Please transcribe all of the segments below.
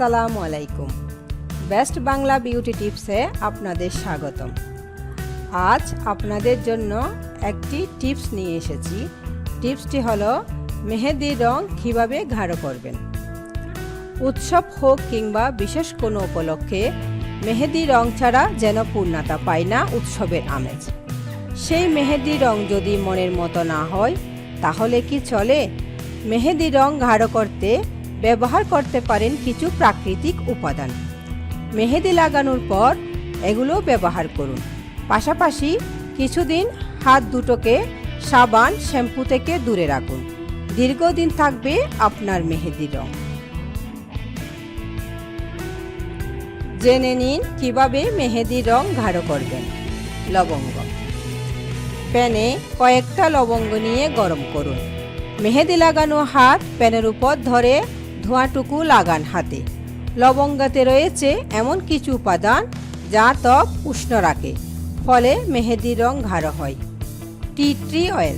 আসসালামু আলাইকুম। Best Bangla beauty টিপসে আপনাদের স্বাগতম। আজ আপনাদের জন্য একটি টিপস নিয়ে এসেছি। টিপসটি হলো মেহেদির রং কীভাবে গাঢ় করবেন। উৎসব হোক কিংবা বিশেষ কোনো উপলক্ষে মেহেদি রং ছাড়া যেন পূর্ণতা পায় না উৎসবের আমেজ। সেই মেহেদি রং যদি মনের মতো না হয় তাহলে কি চলে? মেহেদি রং গাঢ় করতে ব্যবহার করতে পারেন কিছু প্রাকৃতিক উপাদান। মেহেদি লাগানোর পর এগুলো ব্যবহার করুন। পাশাপাশি কিছুদিন হাত দুটোকে সাবান শ্যাম্পু থেকে দূরে রাখুন। দীর্ঘদিন থাকবে আপনার মেহেদি রং। জেনে নিন কিভাবে মেহেদি রং গাঢ় করবেন। লবঙ্গ। প্যানে কয়েকটা লবঙ্গ নিয়ে গরম করুন। মেহেদি লাগানো হাত প্যানের উপর ধরে ধোঁয়াটুকু লাগান হাতে। লবঙ্গতে রয়েছে এমন কিছু উপাদান যা ত্বক উষ্ণ রাখে, ফলে মেহেদি রং গাঢ় হয়। Tea tree oil.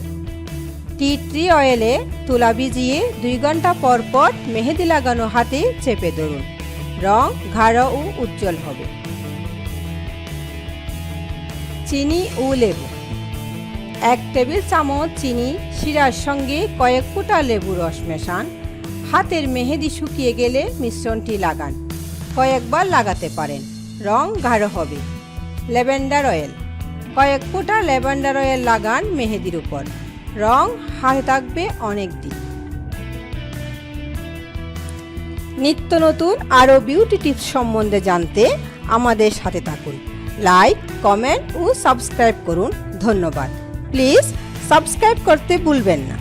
Tea tree অয়েলে তুলা ভিজিয়ে 2 ঘন্টা পর পর মেহেদি লাগানো হাতে চেপে ধরুন। রং গাঢ় ও উজ্জ্বল হবে। চিনি ও লেবু। 1 টেবিল চামচ চিনি শিরার সঙ্গে কয়েক ফোঁটা লেবু রস মেশান। হাতের মেহেদি শুকিয়ে গেলে মিশ্রণটি লাগান। কয়েকবার লাগাতে পারেন, রং গাঢ় হবে। Lavender oil. কয়েক ফোঁটা ল্যাভেন্ডার অয়েল লাগান মেহেদির উপর। রং হাতে থাকবে অনেক দিন। নিত্য নতুন আরও বিউটি টিপস সম্বন্ধে জানতে আমাদের সাথে থাকুন। লাইক, কমেন্ট ও সাবস্ক্রাইব করুন। ধন্যবাদ। প্লিজ সাবস্ক্রাইব করতে ভুলবেন না।